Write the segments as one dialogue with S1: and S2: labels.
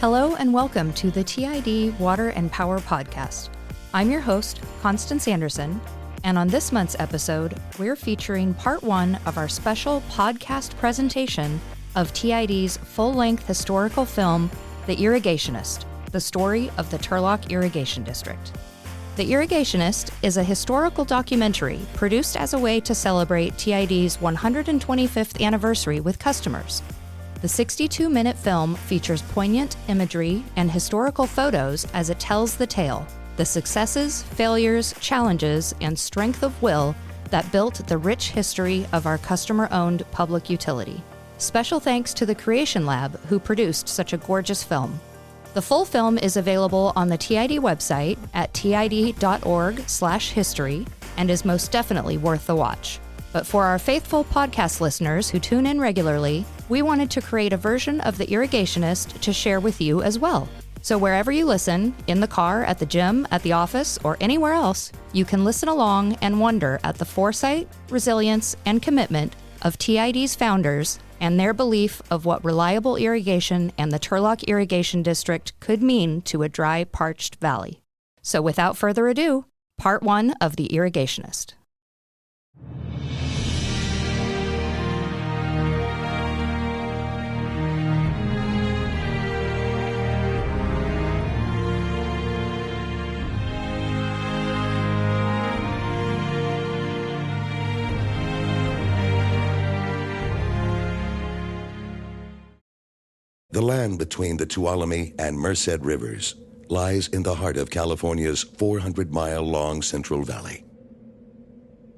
S1: Hello and welcome to the TID Water and Power Podcast. I'm your host, Constance Anderson, and on this month's episode, we're featuring part one of our special podcast presentation of TID's full-length historical film, The Irrigationist, the story of the Turlock Irrigation District. The Irrigationist is a historical documentary produced as a way to celebrate TID's 125th anniversary with customers. The 62-minute film features poignant imagery and historical photos as it tells the tale, the successes, failures, challenges, and strength of will that built the rich history of our customer-owned public utility. Special thanks to the Creation Lab who produced such a gorgeous film. The full film is available on the TID website at tid.org/history and is most definitely worth the watch. But for our faithful podcast listeners who tune in regularly, we wanted to create a version of The Irrigationist to share with you as well. So wherever you listen, in the car, at the gym, at the office, or anywhere else, you can listen along and wonder at the foresight, resilience, and commitment of TID's founders and their belief of what reliable irrigation and the Turlock Irrigation District could mean to a dry, parched valley. So without further ado, part one of The Irrigationist.
S2: The land between the Tuolumne and Merced rivers lies in the heart of California's 400-mile-long Central Valley.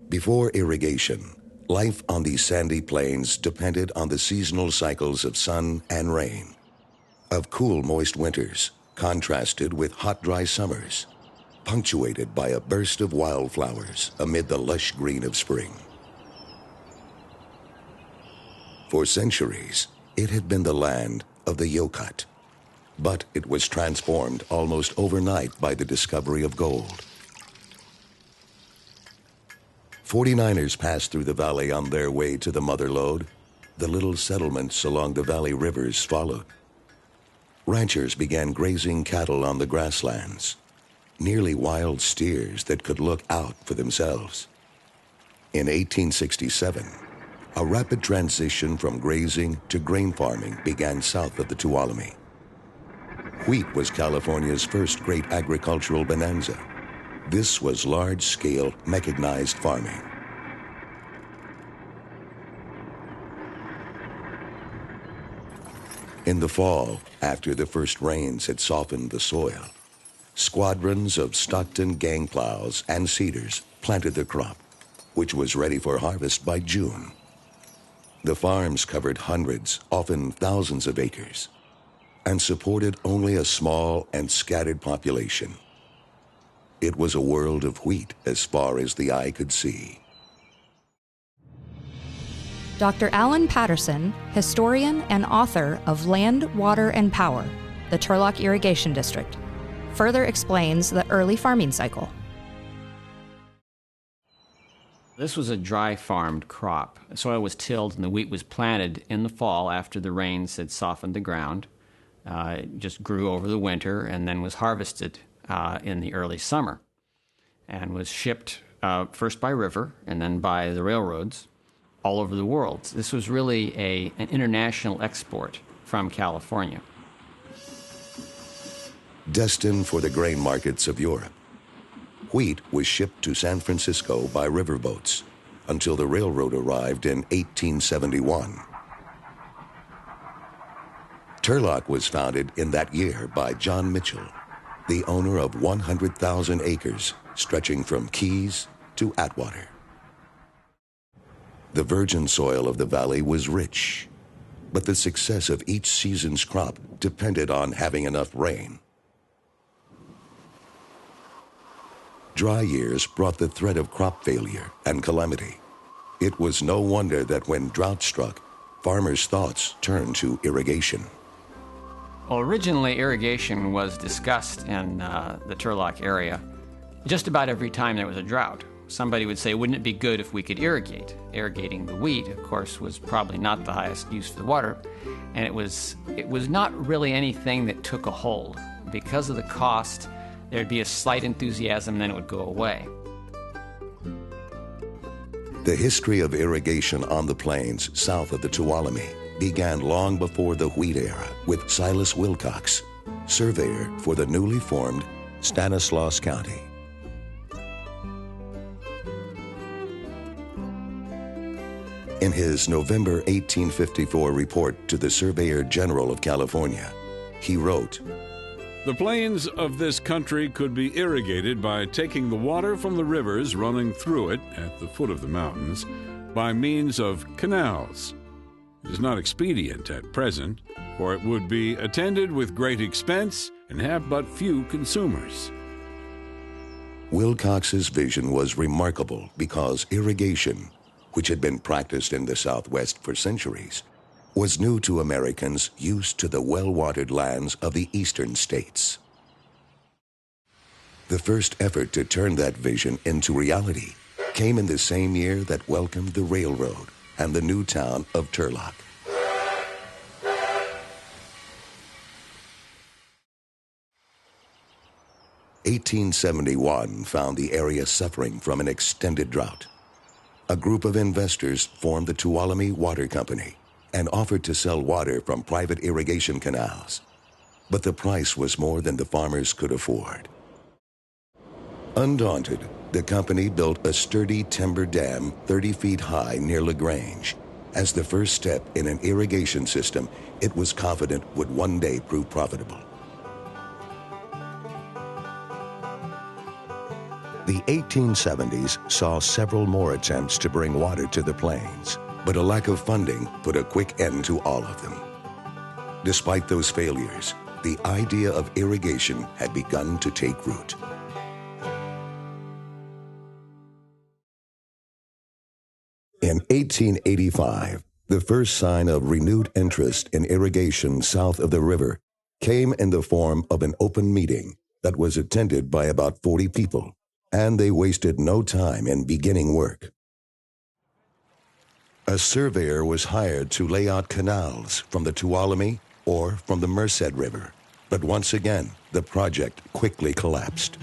S2: Before irrigation, life on these sandy plains depended on the seasonal cycles of sun and rain, of cool, moist winters contrasted with hot, dry summers, punctuated by a burst of wildflowers amid the lush green of spring. For centuries, it had been the land of the Yocut, but it was transformed almost overnight by the discovery of gold. 49ers passed through the valley on their way to the mother lode. The little settlements along the valley rivers followed. Ranchers began grazing cattle on the grasslands, nearly wild steers that could look out for themselves. In 1867, a rapid transition from grazing to grain farming began south of the Tuolumne. Wheat was California's first great agricultural bonanza. This was large-scale, mechanized farming. In the fall, after the first rains had softened the soil, squadrons of Stockton gang plows and seeders planted the crop, which was ready for harvest by June. The farms covered hundreds, often thousands of acres, and supported only a small and scattered population. It was a world of wheat as far as the eye could see.
S1: Dr. Alan Patterson, historian and author of Land, Water, and Power, the Turlock Irrigation District, further explains the early farming cycle.
S3: This was a dry farmed crop. The soil was tilled and the wheat was planted in the fall after the rains had softened the ground. It just grew over the winter and then was harvested in the early summer and was shipped first by river and then by the railroads all over the world. This was really an international export from California.
S2: Destined for the grain markets of Europe, wheat was shipped to San Francisco by riverboats until the railroad arrived in 1871. Turlock was founded in that year by John Mitchell, the owner of 100,000 acres stretching from Keys to Atwater. The virgin soil of the valley was rich, but the success of each season's crop depended on having enough rain. Dry years brought the threat of crop failure and calamity. It was no wonder that when drought struck, farmers' thoughts turned to irrigation.
S3: Well, originally irrigation was discussed in the Turlock area just about every time there was a drought. somebody would say, wouldn't it be good if we could irrigate? Irrigating the wheat, of course, was probably not the highest use for the water, and it was not really anything that took a hold. Because of the cost, there'd be a slight enthusiasm, and then it would go away.
S2: The history of irrigation on the plains south of the Tuolumne began long before the wheat era with Silas Wilcox, surveyor for the newly formed Stanislaus County. In his November 1854 report to the Surveyor General of California, he wrote,
S4: "The plains of this country could be irrigated by taking the water from the rivers running through it at the foot of the mountains by means of canals. It is not expedient at present, for it would be attended with great expense and have but few consumers."
S2: Wilcox's vision was remarkable because irrigation, which had been practiced in the Southwest for centuries, was new to Americans used to the well-watered lands of the eastern states. The first effort to turn that vision into reality came in the same year that welcomed the railroad and the new town of Turlock. (1871) found the area suffering from an extended drought. A group of investors formed the Tuolumne Water Company and offered to sell water from private irrigation canals. But the price was more than the farmers could afford. Undaunted, the company built a sturdy timber dam 30 feet high near LaGrange. As the first step in an irrigation system it was confident would one day prove profitable. The 1870s saw several more attempts to bring water to the plains, but a lack of funding put a quick end to all of them. Despite those failures, the idea of irrigation had begun to take root. In 1885, the first sign of renewed interest in irrigation south of the river came in the form of an open meeting that was attended by about 40 people, and they wasted no time in beginning work. A surveyor was hired to lay out canals from the Tuolumne or from the Merced River, but once again, the project quickly collapsed.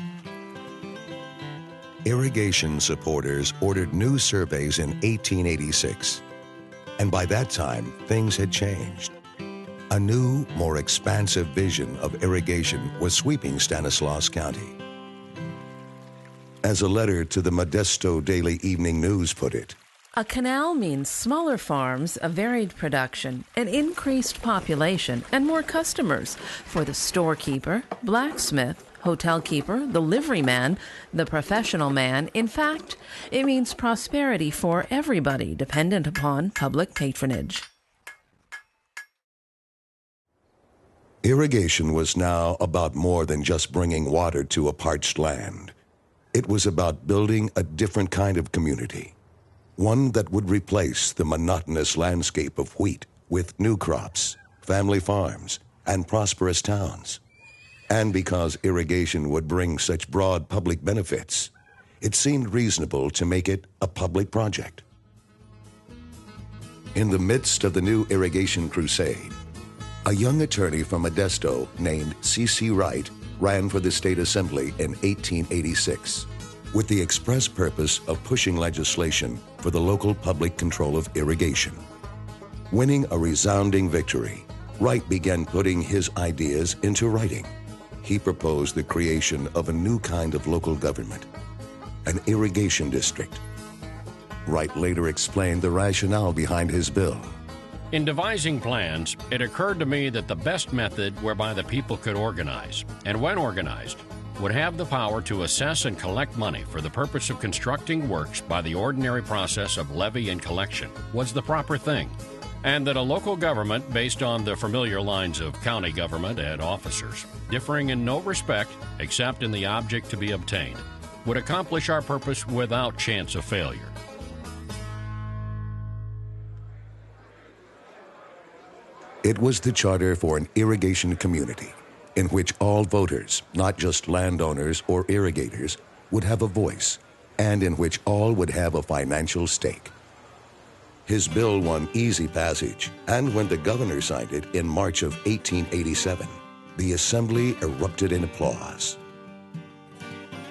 S2: Irrigation supporters ordered new surveys in 1886, and by that time, things had changed. A new, more expansive vision of irrigation was sweeping Stanislaus County. As a letter to the Modesto Daily Evening News put it,
S5: "A canal means smaller farms, a varied production, an increased population, and more customers for the storekeeper, blacksmith, hotel keeper, the liveryman, the professional man. In fact, it means prosperity for everybody dependent upon public patronage."
S2: Irrigation was now about more than just bringing water to a parched land. It was about building a different kind of community, one that would replace the monotonous landscape of wheat with new crops, family farms, and prosperous towns. And because irrigation would bring such broad public benefits, it seemed reasonable to make it a public project. In the midst of the new irrigation crusade, a young attorney from Modesto named C.C. Wright ran for the state assembly in 1886 with the express purpose of pushing legislation for the local public control of irrigation. Winning a resounding victory, Wright began putting his ideas into writing. He proposed the creation of a new kind of local government, an irrigation district. Wright later explained the rationale behind his bill.
S6: "In devising plans, it occurred to me that the best method whereby the people could organize, and when organized, would have the power to assess and collect money for the purpose of constructing works by the ordinary process of levy and collection, was the proper thing, and that a local government based on the familiar lines of county government and officers, differing in no respect except in the object to be obtained, would accomplish our purpose without chance of failure."
S2: It was the charter for an irrigation community in which all voters, not just landowners or irrigators, would have a voice and in which all would have a financial stake. His bill won easy passage, and when the governor signed it in March of 1887, the assembly erupted in applause.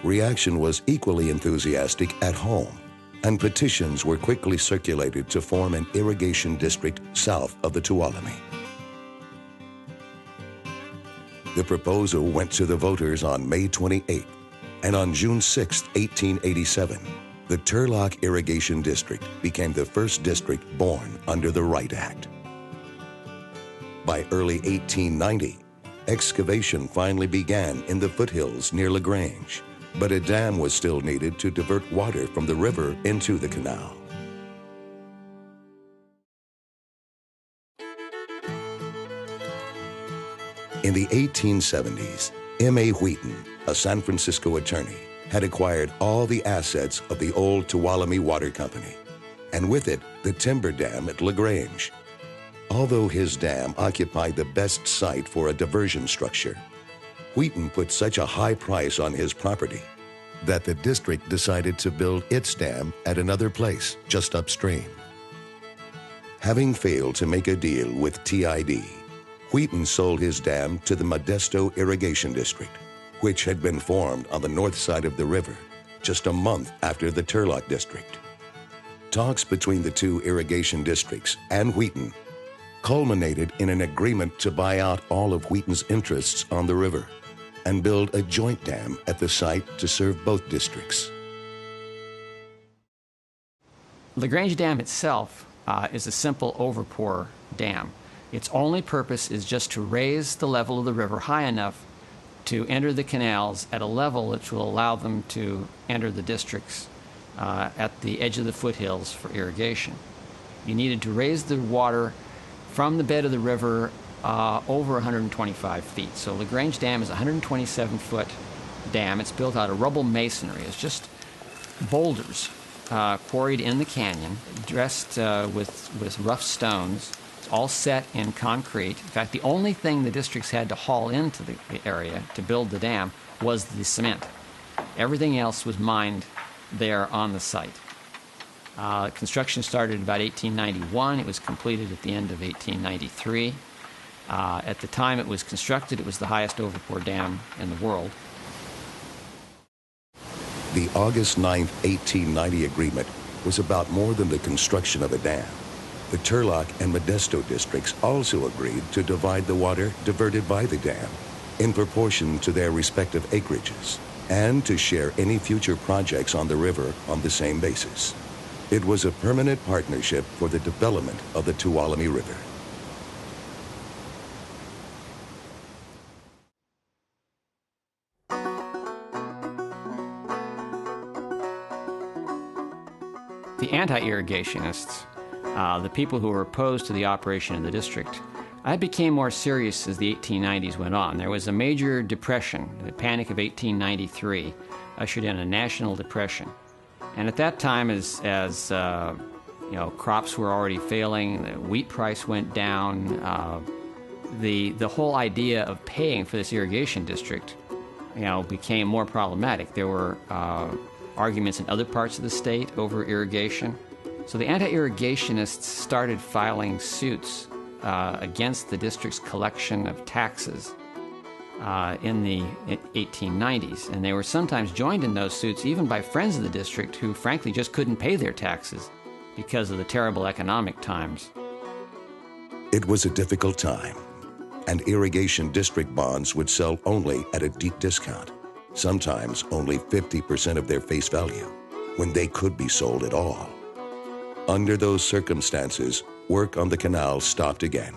S2: Reaction was equally enthusiastic at home, and petitions were quickly circulated to form an irrigation district south of the Tuolumne. The proposal went to the voters on May 28th, and on June 6, 1887, the Turlock Irrigation District became the first district born under the Wright Act. By early 1890, excavation finally began in the foothills near LaGrange, but a dam was still needed to divert water from the river into the canal. In the 1870s, M.A. Wheaton, a San Francisco attorney, had acquired all the assets of the old Tuolumne Water Company, and with it, the timber dam at LaGrange. Although his dam occupied the best site for a diversion structure, Wheaton put such a high price on his property that the district decided to build its dam at another place just upstream. Having failed to make a deal with TID, Wheaton sold his dam to the Modesto Irrigation District, which had been formed on the north side of the river just a month after the Turlock District. Talks between the two irrigation districts and Wheaton culminated in an agreement to buy out all of Wheaton's interests on the river and build a joint dam at the site to serve both districts.
S3: LaGrange Dam itself is a simple overpour dam. Its only purpose is just to raise the level of the river high enough to enter the canals at a level which will allow them to enter the districts at the edge of the foothills for irrigation. You needed to raise the water from the bed of the river over 125 feet. So LaGrange Dam is a 127-foot dam. It's built out of rubble masonry. It's just boulders quarried in the canyon, dressed with rough stones. It's all set in concrete. In fact, the only thing the districts had to haul into the area to build the dam was the cement. Everything else was mined there on the site. Construction started about 1891. It was completed at the end of 1893. At the time it was constructed, it was the highest overpour dam in the world.
S2: The August 9, 1890 agreement was about more than the construction of a dam. The Turlock and Modesto districts also agreed to divide the water diverted by the dam in proportion to their respective acreages and to share any future projects on the river on the same basis. It was a permanent partnership for the development of the Tuolumne River.
S3: The anti-irrigationists, the people who were opposed to the operation of the district, became more serious as the 1890s went on. There was a major depression. The Panic of 1893 ushered in a national depression. And at that time, as crops were already failing, the wheat price went down, the whole idea of paying for this irrigation district, became more problematic. There were arguments in other parts of the state over irrigation. So the anti-irrigationists started filing suits against the district's collection of taxes in the 1890s. And they were sometimes joined in those suits even by friends of the district who frankly just couldn't pay their taxes because of the terrible economic times.
S2: It was a difficult time, and irrigation district bonds would sell only at a deep discount, sometimes only 50% of their face value, when they could be sold at all. Under those circumstances, work on the canal stopped again.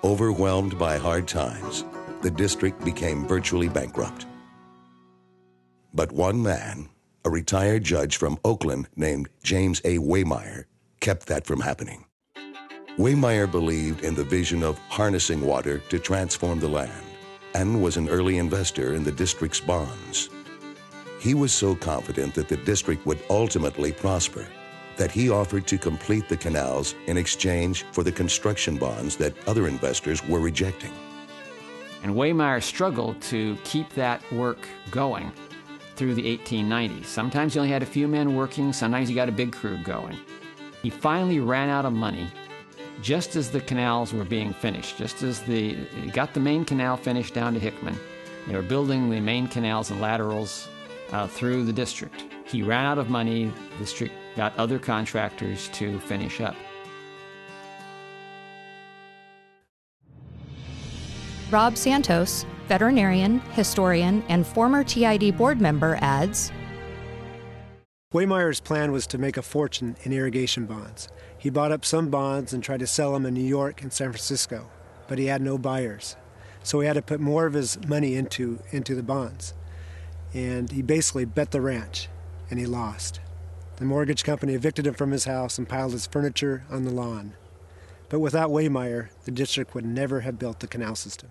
S2: Overwhelmed by hard times, the district became virtually bankrupt. But one man, a retired judge from Oakland named James A. Waymeyer, kept that from happening. Waymeyer believed in the vision of harnessing water to transform the land and was an early investor in the district's bonds. He was so confident that the district would ultimately prosper that he offered to complete the canals in exchange for the construction bonds that other investors were rejecting.
S3: And Waymeyer struggled to keep that work going. through the 1890s. Sometimes he only had a few men working, sometimes he got a big crew going. He finally ran out of money just as the canals were being finished, just as he got the main canal finished down to Hickman. They were building the main canals and laterals through the district. He ran out of money. The district got other contractors to finish up.
S1: Rob Santos, veterinarian, historian, and former TID board member, adds,
S7: Waymeyer's plan was to make a fortune in irrigation bonds. He bought up some bonds and tried to sell them in New York and San Francisco, but he had no buyers. So he had to put more of his money into the bonds. And he basically bet the ranch, and he lost. The mortgage company evicted him from his house and piled his furniture on the lawn. But without Waymeyer, the district would never have built the canal system.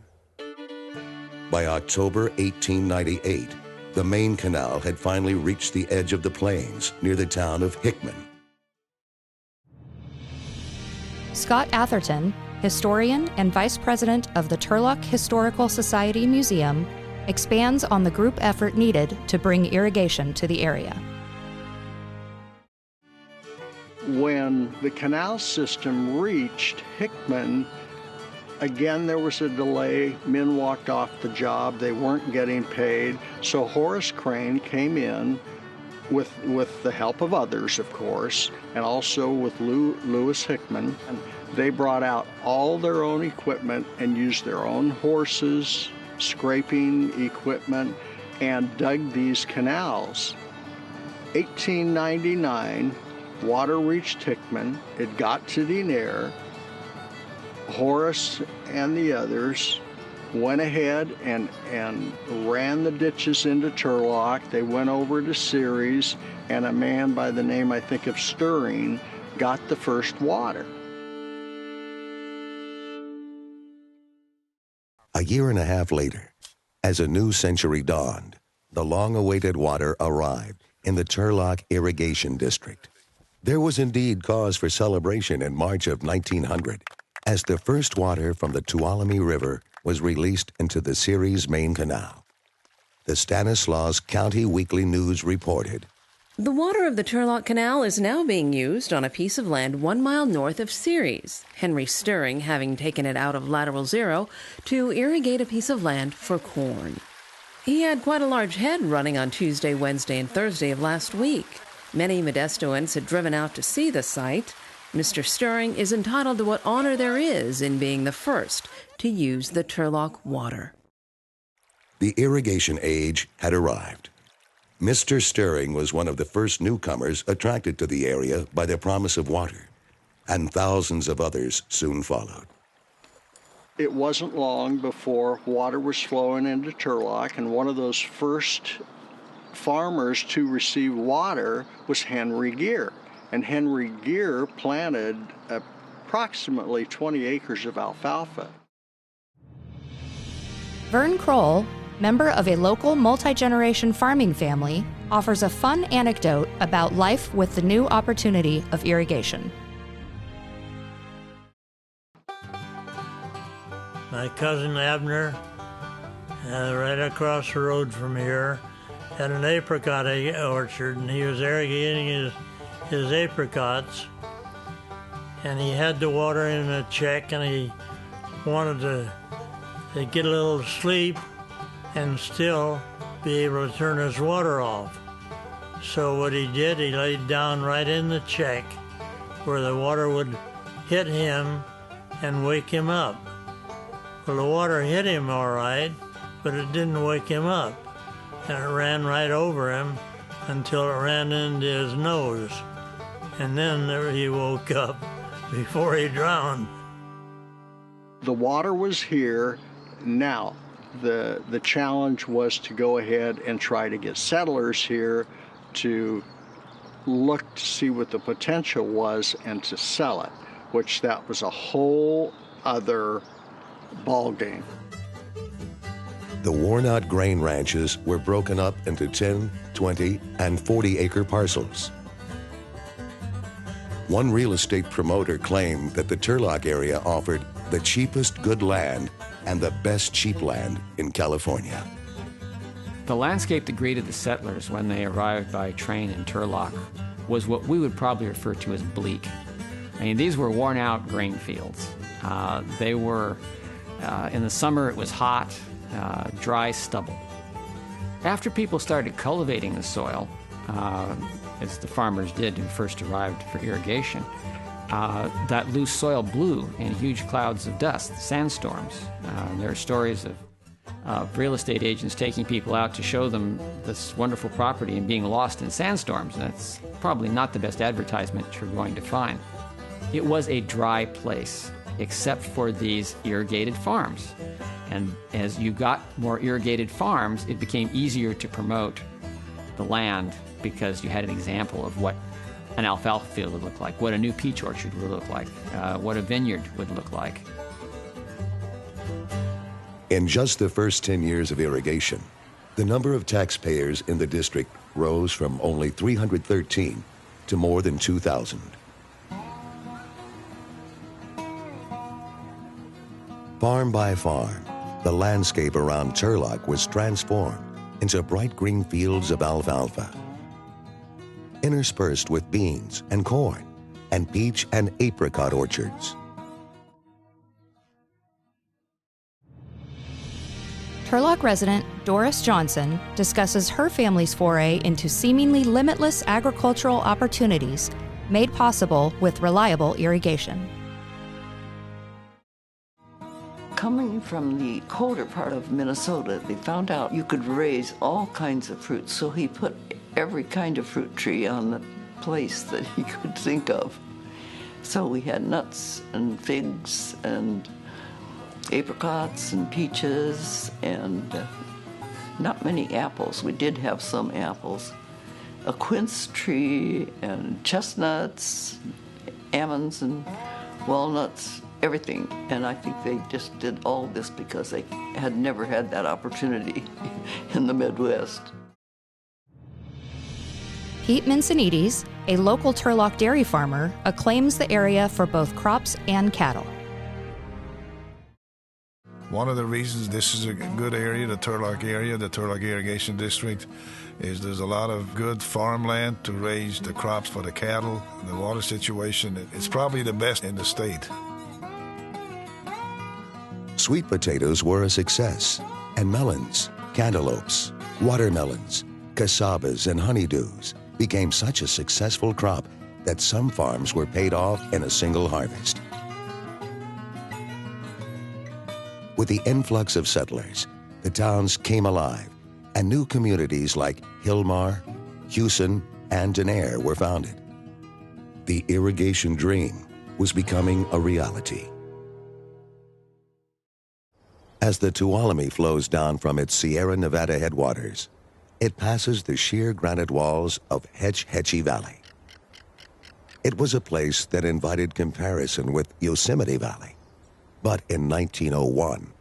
S2: By October 1898, the main canal had finally reached the edge of the plains near the town of Hickman.
S1: Scott Atherton, historian and vice president of the Turlock Historical Society Museum, expands on the group effort needed to bring irrigation to the area.
S8: When the canal system reached Hickman, again, there was a delay. Men walked off the job. They weren't getting paid. So Horace Crane came in with the help of others, of course, and also with Lewis Hickman. And they brought out all their own equipment and used their own horses, scraping equipment, and dug these canals. 1899, water reached Hickman. It got to Denair. Horace and the others went ahead and ran the ditches into Turlock. They went over to Ceres, and a man by the name, I think, of Stirring got the first water.
S2: A year and a half later, as a new century dawned, the long-awaited water arrived in the Turlock Irrigation District. There was indeed cause for celebration in March of 1900, as the first water from the Tuolumne River was released into the Ceres main canal. The Stanislaus County Weekly News reported,
S5: The water of the Turlock Canal is now being used on a piece of land 1 mile north of Ceres, Henry Stirring having taken it out of Lateral Zero to irrigate a piece of land for corn. He had quite a large head running on Tuesday, Wednesday, and Thursday of last week. Many Modestoans had driven out to see the site. Mr. Stirring is entitled to what honor there is in being the first to use the Turlock water.
S2: the irrigation age had arrived. Mr. Stirring was one of the first newcomers attracted to the area by the promise of water, and thousands of others soon followed.
S8: It wasn't long before water was flowing into Turlock, and one of those first farmers to receive water was Henry Gear. And Henry Gear planted approximately 20 acres of alfalfa.
S1: Vern Kroll, member of a local multi-generation farming family, offers a fun anecdote about life with the new opportunity of irrigation.
S9: My cousin Abner, right across the road from here, had an apricot orchard, and he was irrigating his apricots, and he had the water in a check, and he wanted to get a little sleep and still be able to turn his water off. So what he did, he laid down right in the check where the water would hit him and wake him up. Well, the water hit him all right, but it didn't wake him up. And it ran right over him until it ran into his nose. And then he woke up before he drowned.
S8: The water was here. Now, the challenge was to go ahead and try to get settlers here to look to see what the potential was and to sell it, which that was a whole other ball game.
S2: The worn-out grain ranches were broken up into 10, 20, and 40-acre parcels. One real estate promoter claimed that the Turlock area offered the cheapest good land and the best cheap land in California.
S3: The landscape that greeted the settlers when they arrived by train in Turlock was what we would probably refer to as bleak. I mean, these were worn-out grain fields. They were, in the summer it was hot, dry stubble. After people started cultivating the soil, as the farmers did who first arrived for irrigation, that loose soil blew in huge clouds of dust, sandstorms. There are stories of real estate agents taking people out to show them this wonderful property and being lost in sandstorms. That's probably not the best advertisement you're going to find. It was a dry place, except for these irrigated farms. And as you got more irrigated farms, it became easier to promote the land because you had an example of what an alfalfa field would look like, what a new peach orchard would look like, what a vineyard would look like.
S2: In just the first 10 years of irrigation, the number of taxpayers in the district rose from only 313 to more than 2,000. Farm by farm, the landscape around Turlock was transformed into bright green fields of alfalfa, interspersed with beans and corn and peach and apricot orchards.
S1: Turlock resident Doris Johnson discusses her family's foray into seemingly limitless agricultural opportunities made possible with reliable irrigation.
S10: Coming from the colder part of Minnesota, they found out you could raise all kinds of fruits, so he put every kind of fruit tree on the place that he could think of. So we had nuts and figs and apricots and peaches and not many apples. We did have some apples. A quince tree and chestnuts, almonds and walnuts, everything. And I think they just did all this because they had never had that opportunity in the Midwest.
S1: Pete Mincinides, a local Turlock dairy farmer, acclaims the area for both crops and cattle.
S11: One of the reasons this is a good area, the Turlock area, the Turlock Irrigation District, is there's a lot of good farmland to raise the crops for the cattle. The water situation, it's probably the best in the state.
S2: Sweet potatoes were a success, and melons, cantaloupes, watermelons, casabas, and honeydews became such a successful crop that some farms were paid off in a single harvest. With the influx of settlers, the towns came alive, and new communities like Hillmar, Hewson, and Denair were founded. The irrigation dream was becoming a reality. As the Tuolumne flows down from its Sierra Nevada headwaters, it passes the sheer granite walls of Hetch Hetchy Valley. It was a place that invited comparison with Yosemite Valley. But in 1901,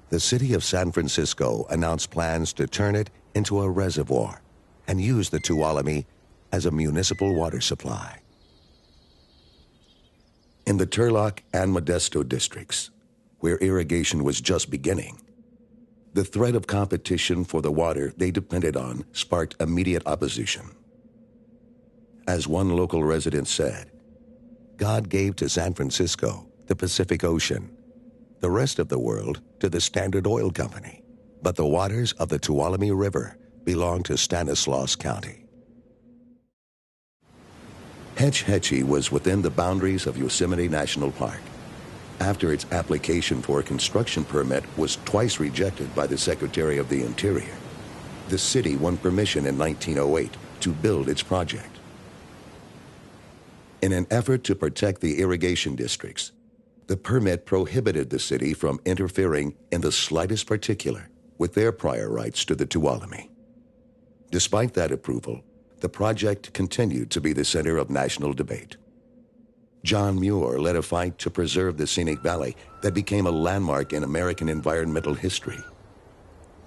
S2: the city of San Francisco announced plans to turn it into a reservoir and use the Tuolumne as a municipal water supply. In the Turlock and Modesto districts, where irrigation was just beginning, the threat of competition for the water they depended on sparked immediate opposition. As one local resident said, God gave to San Francisco the Pacific Ocean, the rest of the world to the Standard Oil Company, but the waters of the Tuolumne River belong to Stanislaus County. Hetch Hetchy was within the boundaries of Yosemite National Park. After its application for a construction permit was twice rejected by the Secretary of the Interior, the city won permission in 1908 to build its project. In an effort to protect the irrigation districts, the permit prohibited the city from interfering in the slightest particular with their prior rights to the Tuolumne. Despite that approval, the project continued to be the center of national debate. John Muir led a fight to preserve the scenic valley that became a landmark in American environmental history.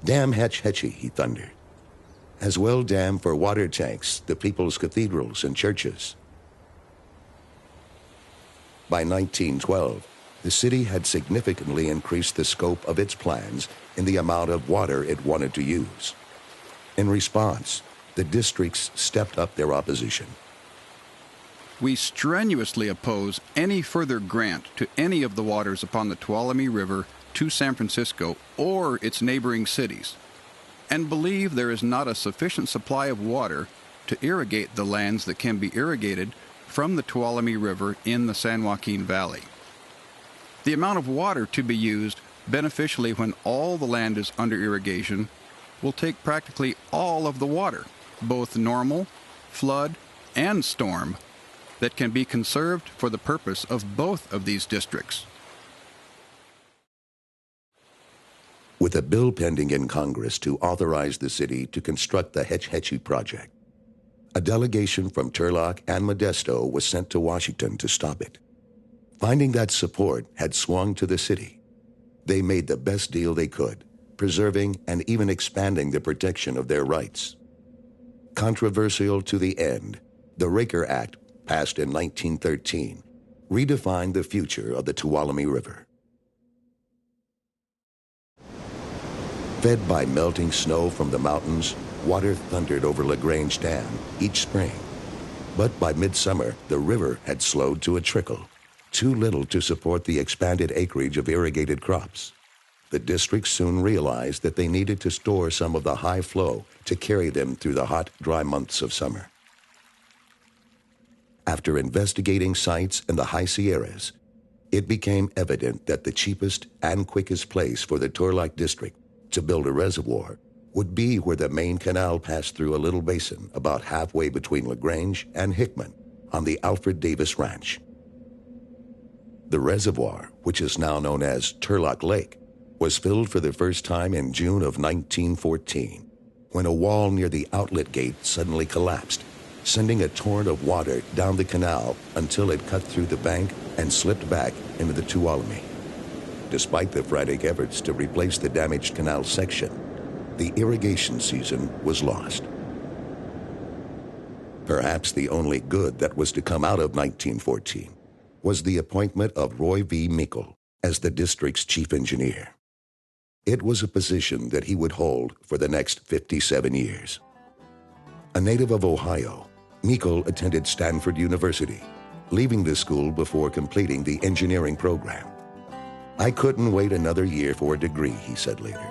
S2: Dam Hetch Hetchy, he thundered. As well dam for water tanks, the people's cathedrals and churches. By 1912, the city had significantly increased the scope of its plans in the amount of water it wanted to use. In response, the districts stepped up their opposition.
S12: We strenuously oppose any further grant to any of the waters upon the Tuolumne River to San Francisco or its neighboring cities, and believe there is not a sufficient supply of water to irrigate the lands that can be irrigated from the Tuolumne River in the San Joaquin Valley. The amount of water to be used beneficially when all the land is under irrigation will take practically all of the water, both normal, flood, and storm, that can be conserved for the purpose of both of these districts.
S2: With a bill pending in Congress to authorize the city to construct the Hetch Hetchy project, a delegation from Turlock and Modesto was sent to Washington to stop it. Finding that support had swung to the city, they made the best deal they could, preserving and even expanding the protection of their rights. Controversial to the end, the Raker Act, passed in 1913, redefined the future of the Tuolumne River. Fed by melting snow from the mountains, water thundered over LaGrange Dam each spring. But by midsummer, the river had slowed to a trickle, too little to support the expanded acreage of irrigated crops. The district soon realized that they needed to store some of the high flow to carry them through the hot, dry months of summer. After investigating sites in the High Sierras, it became evident that the cheapest and quickest place for the Turlock district to build a reservoir would be where the main canal passed through a little basin about halfway between LaGrange and Hickman on the Alfred Davis Ranch. The reservoir, which is now known as Turlock Lake, was filled for the first time in June of 1914, when a wall near the outlet gate suddenly collapsed, sending a torrent of water down the canal until it cut through the bank and slipped back into the Tuolumne. Despite the frantic efforts to replace the damaged canal section, the irrigation season was lost. Perhaps the only good that was to come out of 1914 was the appointment of Roy V. Meikle as the district's chief engineer. It was a position that he would hold for the next 57 years. A native of Ohio, Meikle attended Stanford University, leaving the school before completing the engineering program. "I couldn't wait another year for a degree," he said later.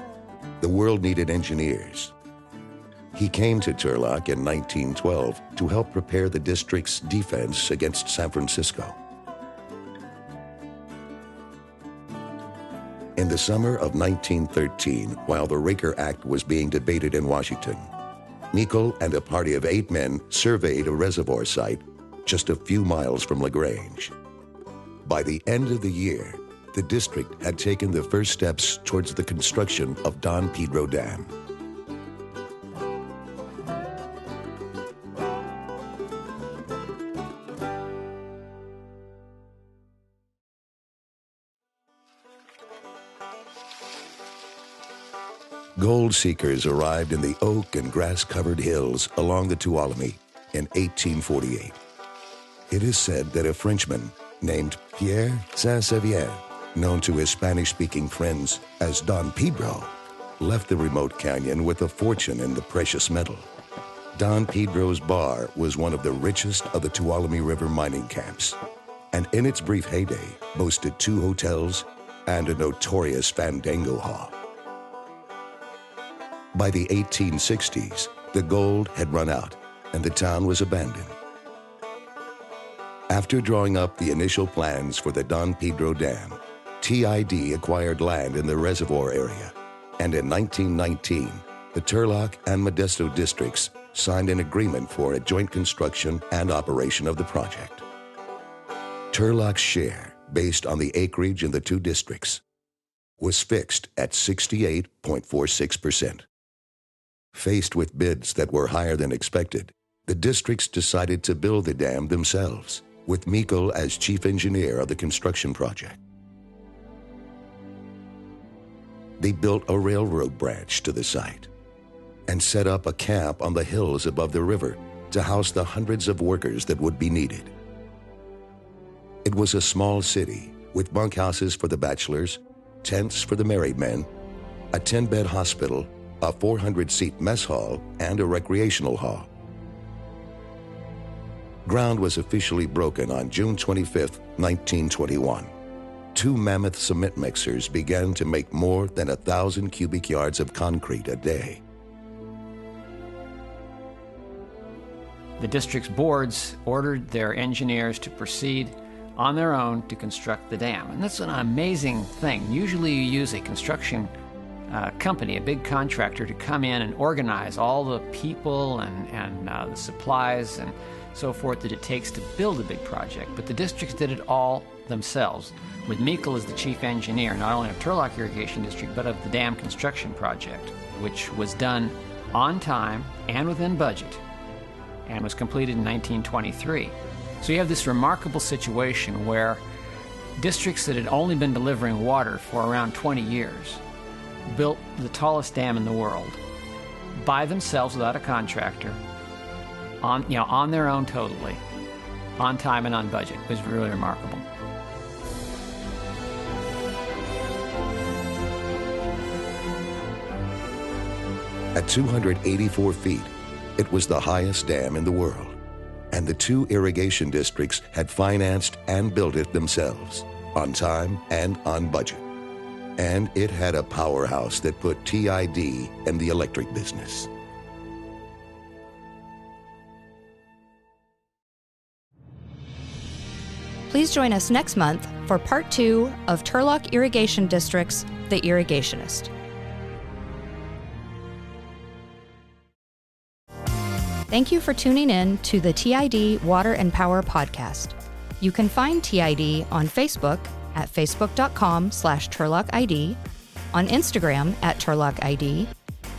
S2: "The world needed engineers." He came to Turlock in 1912 to help prepare the district's defense against San Francisco. In the summer of 1913, while the Raker Act was being debated in Washington, Meikle and a party of 8 men surveyed a reservoir site just a few miles from LaGrange. By the end of the year, the district had taken the first steps towards the construction of Don Pedro Dam. Gold seekers arrived in the oak and grass-covered hills along the Tuolumne in 1848. It is said that a Frenchman named Pierre Saint-Sevier, known to his Spanish-speaking friends as Don Pedro, left the remote canyon with a fortune in the precious metal. Don Pedro's bar was one of the richest of the Tuolumne River mining camps, and in its brief heyday boasted 2 hotels and a notorious fandango hall. By the 1860s, the gold had run out and the town was abandoned. After drawing up the initial plans for the Don Pedro Dam, TID acquired land in the reservoir area, and in 1919, the Turlock and Modesto districts signed an agreement for a joint construction and operation of the project. Turlock's share, based on the acreage in the 2 districts, was fixed at 68.46%. Faced with bids that were higher than expected, the districts decided to build the dam themselves, with Meikle as chief engineer of the construction project. They built a railroad branch to the site and set up a camp on the hills above the river to house the hundreds of workers that would be needed. It was a small city with bunkhouses for the bachelors, tents for the married men, a 10-bed hospital, a 400-seat mess hall, and a recreational hall. Ground was officially broken on June 25, 1921. 2 mammoth cement mixers began to make more than 1,000 cubic yards of concrete a day.
S3: The district's boards ordered their engineers to proceed on their own to construct the dam. And that's an amazing thing. Usually you use a construction company, a big contractor, to come in and organize all the people and the supplies and so forth that it takes to build a big project. But the districts did it all themselves, with Meikle as the chief engineer, not only of Turlock Irrigation District, but of the dam construction project, which was done on time and within budget, and was completed in 1923. So you have this remarkable situation where districts that had only been delivering water for around 20 years built the tallest dam in the world by themselves without a contractor, on their own totally, on time and on budget. It was really remarkable.
S2: At 284 feet, it was the highest dam in the world, and the 2 irrigation districts had financed and built it themselves, on time and on budget. And it had a powerhouse that put TID in the electric business.
S1: Please join us next month for part 2 of Turlock Irrigation District's The Irrigationist. Thank you for tuning in to the TID Water and Power Podcast. You can find TID on Facebook at facebook.com/TurlockID, on Instagram at TurlockID,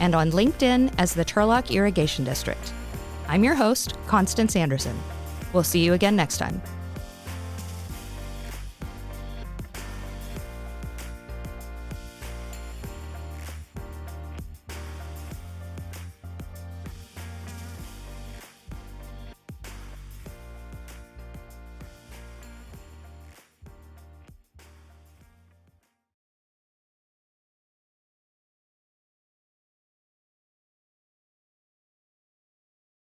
S1: and on LinkedIn as the Turlock Irrigation District. I'm your host, Constance Anderson. We'll see you again next time.